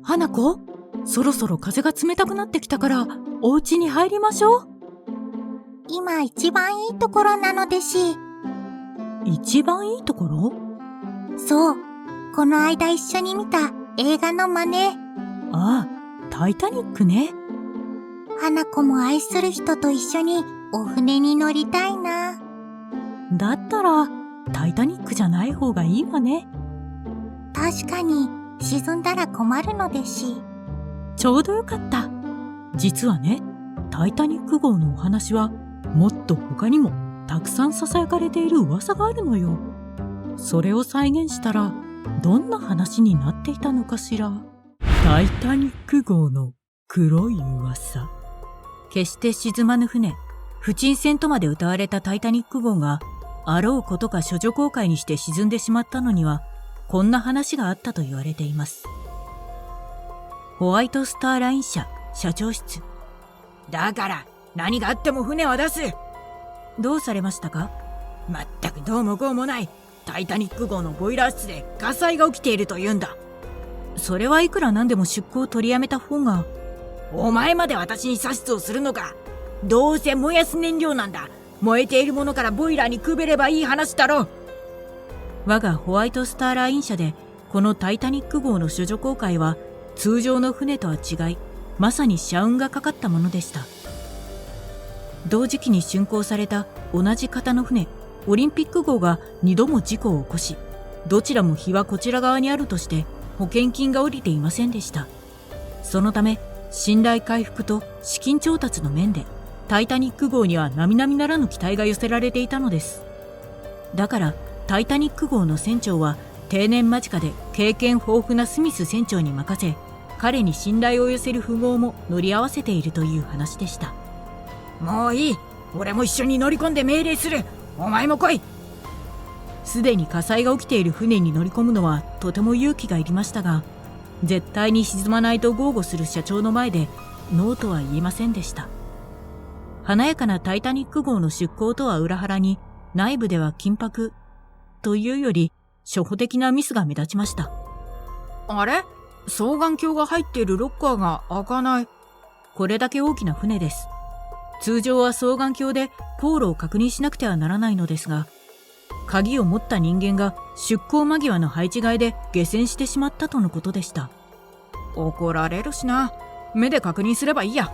花子、そろそろ風が冷たくなってきたからお家に入りましょう。今一番いいところなのでし。一番いいところ？そう、この間一緒に見た映画の真似。ああ、タイタニックね。花子も愛する人と一緒にお船に乗りたいな。だったらタイタニックじゃない方がいいわね。確かに沈んだら困るのでし。ちょうどよかった。実はね、タイタニック号のお話はもっと他にもたくさん囁かれている噂があるのよ。それを再現したらどんな話になっていたのかしら。タイタニック号の黒い噂。決して沈まぬ船、不沈船とまで謳われたタイタニック号があろうことか処女航海にして沈んでしまったのにはこんな話があったと言われています。ホワイトスターライン社社長室。だから何があっても船は出す。どうされましたか？まったくどうもこうもない。タイタニック号のボイラー室で火災が起きていると言うんだ。それはいくらなんでも出航を取りやめた方が。お前まで私に指図をするのか。どうせ燃やす燃料なんだ。燃えているものからボイラーにくべればいい話だろう。我がホワイトスターライン社でこのタイタニック号の処女航海は通常の船とは違い、まさに社運がかかったものでした。同時期に竣工された同じ型の船オリンピック号が2度も事故を起こし、どちらも非はこちら側にあるとして保険金が下りていませんでした。そのため信頼回復と資金調達の面でタイタニック号には並々ならぬ期待が寄せられていたのです。だからタイタニック号の船長は定年間近で経験豊富なスミス船長に任せ、彼に信頼を寄せる富豪も乗り合わせているという話でした。もういい。俺も一緒に乗り込んで命令する。お前も来い。すでに火災が起きている船に乗り込むのはとても勇気がいりましたが、絶対に沈まないと豪語する社長の前でノーとは言えませんでした。華やかなタイタニック号の出港とは裏腹に、内部では緊迫というより初歩的なミスが目立ちました。あれ？双眼鏡が入っているロッカーが開かない。これだけ大きな船です。通常は双眼鏡で航路を確認しなくてはならないのですが、鍵を持った人間が出港間際の配置換えで下船してしまったとのことでした。怒られるしな。目で確認すればいいや。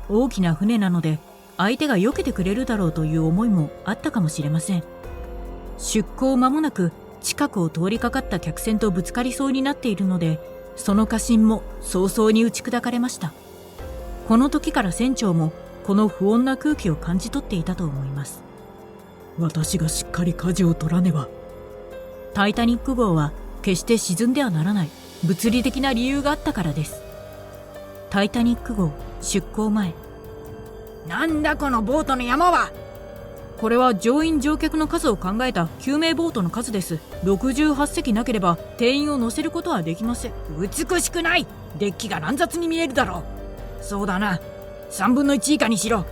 大きな船なので相手が避けてくれるだろうという思いもあったかもしれません。出港間もなく近くを通りかかった客船とぶつかりそうになっているので、その過信も早々に打ち砕かれました。この時から船長もこの不穏な空気を感じ取っていたと思います。私がしっかり舵を取らねば。タイタニック号は決して沈んではならない物理的な理由があったからです。タイタニック号出港前。なんだこのボートの山は。これは乗員乗客の数を考えた救命ボートの数です。68隻なければ定員を乗せることはできません。美しくない。デッキが乱雑に見えるだろう。そうだな、3分の1以下にしろ。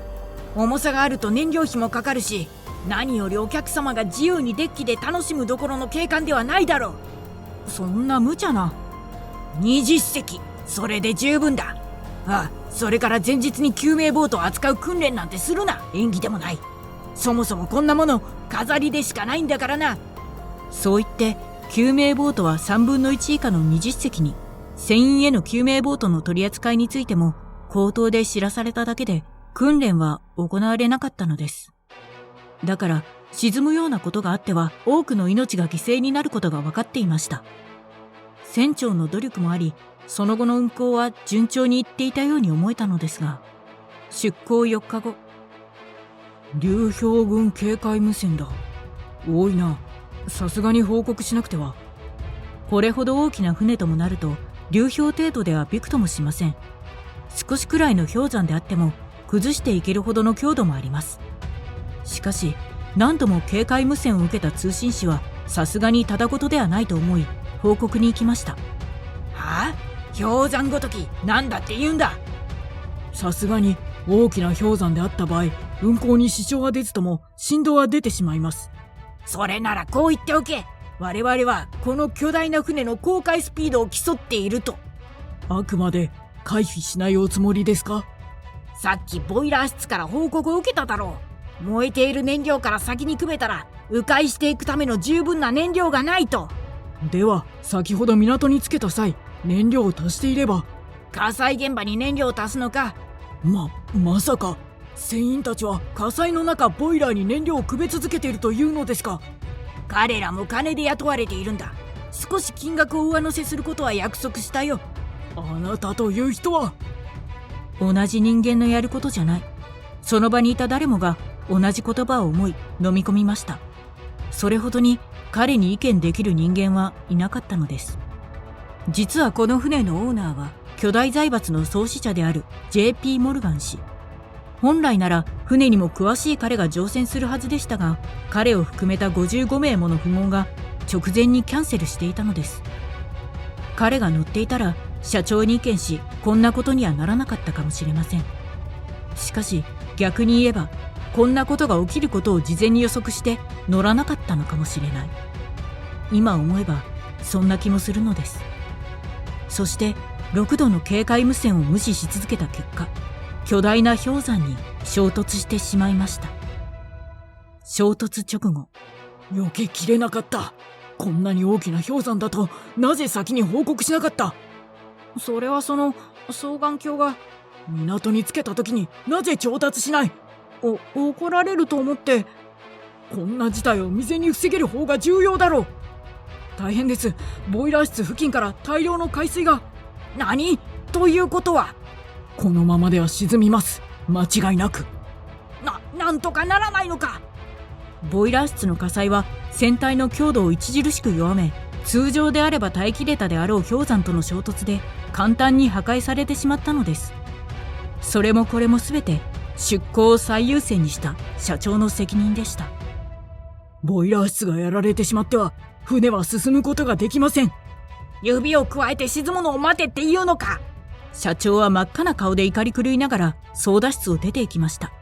重さがあると燃料費もかかるし、何よりお客様が自由にデッキで楽しむどころの景観ではないだろう。そんな無茶な。20隻、それで十分だ。ああ、それから前日に救命ボートを扱う訓練なんてするな。演技でもない。そもそもこんなもの飾りでしかないんだからな。そう言って救命ボートは3分の1以下の20隻に、船員への救命ボートの取り扱いについても口頭で知らされただけで訓練は行われなかったのです。だから沈むようなことがあっては多くの命が犠牲になることが分かっていました。船長の努力もあり、その後の運航は順調にいっていたように思えたのですが、出港4日後。流氷群警戒無線だ。多いな。さすがに報告しなくては。これほど大きな船ともなると流氷程度ではびくともしません。少しくらいの氷山であっても崩していけるほどの強度もあります。しかし何度も警戒無線を受けた通信士はさすがにただごとではないと思い報告に行きました。はあ？氷山ごときなんだって言うんだ。さすがに大きな氷山であった場合、運航に支障は出ずとも振動は出てしまいます。それならこう言っておけ。我々はこの巨大な船の航海スピードを競っていると。あくまで回避しないおつもりですか？さっきボイラー室から報告を受けただろう。燃えている燃料から先に汲めたら迂回していくための十分な燃料がないと。では先ほど港につけた際燃料を足していれば。火災現場に燃料を足すのか？まさか船員たちは火災の中ボイラーに燃料をくべ続けているというのですか？彼らも金で雇われているんだ。少し金額を上乗せすることは約束したよ。あなたという人は。同じ人間のやることじゃない。その場にいた誰もが同じ言葉を思い飲み込みました。それほどに彼に意見できる人間はいなかったのです。実はこの船のオーナーは巨大財閥の創始者である J.P. モルガン氏。本来なら船にも詳しい彼が乗船するはずでしたが、彼を含めた55名もの富豪が直前にキャンセルしていたのです。彼が乗っていたら社長に意見し、こんなことにはならなかったかもしれません。しかし逆に言えば、こんなことが起きることを事前に予測して乗らなかったのかもしれない。今思えばそんな気もするのです。そして6度の警戒無線を無視し続けた結果、巨大な氷山に衝突してしまいました。衝突直後、避けきれなかった。こんなに大きな氷山だとなぜ先に報告しなかった？それはその双眼鏡が。港につけた時になぜ調達しない？怒られると思って。こんな事態を未然に防げる方が重要だろう。大変です。ボイラー室付近から大量の海水が。何？ということは。このままでは沈みます。間違いなく。なんとかならないのか？ボイラー室の火災は船体の強度を著しく弱め、通常であれば耐えきれたであろう氷山との衝突で簡単に破壊されてしまったのです。それもこれも全て出航を最優先にした社長の責任でした。ボイラー室がやられてしまっては船は進むことができません。指をくわえて沈むのを待てっていうのか？社長は真っ赤な顔で怒り狂いながら操舵室を出て行きました。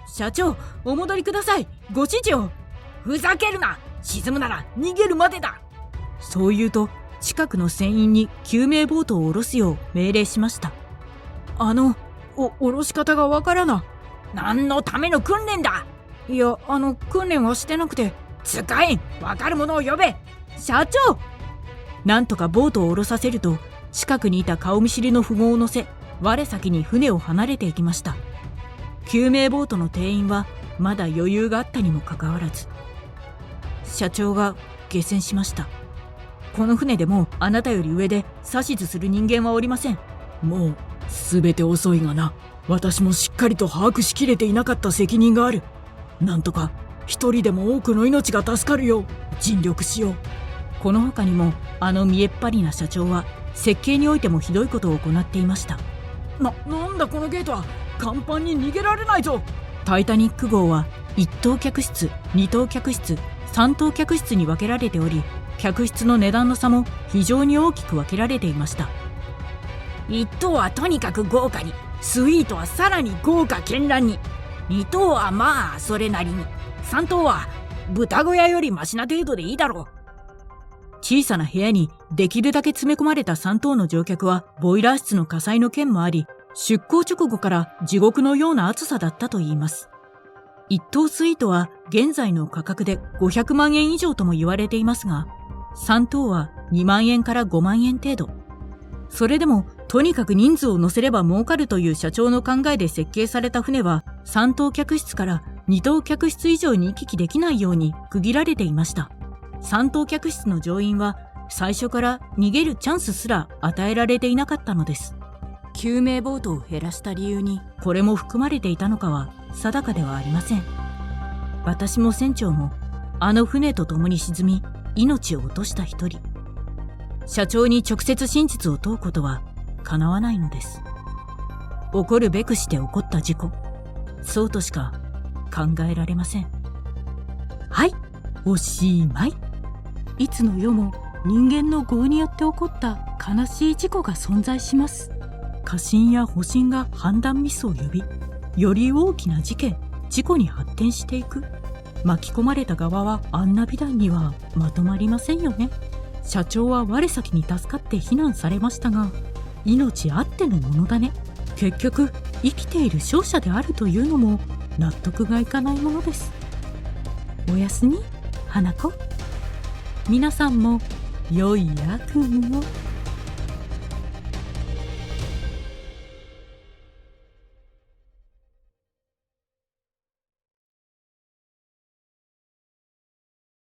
社長、お戻りください。ご指示を。ふざけるな。沈むなら逃げるまでだ。そう言うと近くの船員に救命ボートを下ろすよう命令しました。下ろし方がわからな。何のための訓練だ？いや、訓練はしてなくて。使えん。わかる者を呼べ。社長！なんとかボートを下ろさせると、近くにいた顔見知りの富豪を乗せ、我先に船を離れていきました。救命ボートの定員はまだ余裕があったにもかかわらず、社長が下船しました。この船でもあなたより上で指図する人間はおりません。もう全て遅いがな。私もしっかりと把握しきれていなかった責任がある。なんとか一人でも多くの命が助かるよう尽力しよう。この他にも見えっ張りな社長は設計においてもひどいことを行っていました。なんだこのゲートは。甲板に逃げられないぞ。タイタニック号は1等客室、2等客室、3等客室に分けられており、客室の値段の差も非常に大きく分けられていました。1等はとにかく豪華に、スイートはさらに豪華絢爛に、2等はまあそれなりに、3等は豚小屋よりマシな程度でいいだろう。小さな部屋にできるだけ詰め込まれた3等の乗客はボイラー室の火災の件もあり、出港直後から地獄のような暑さだったといいます。1等スイートは現在の価格で500万円以上とも言われていますが、3等は2万円から5万円程度。それでもとにかく人数を乗せれば儲かるという社長の考えで設計された船は3等客室から2等客室以上に行き来できないように区切られていました。3等客室の乗員は最初から逃げるチャンスすら与えられていなかったのです。救命ボートを減らした理由にこれも含まれていたのかは定かではありません。私も船長も船と共に沈み命を落とした一人。社長に直接真実を問うことは叶わないのです。起こるべくして起こった事故、そうとしか考えられません。はい、おしまい。いつの世も人間の業によって起こった悲しい事故が存在します。過信や保身が判断ミスを呼び、より大きな事故に発展していく。巻き込まれた側はあんな美談にはまとまりませんよね。社長は我先に助かって避難されましたが、命あってのものだね。結局生きている勝者であるというのも納得がいかないものです。おやすみ花子。皆さんも良い悪夢を。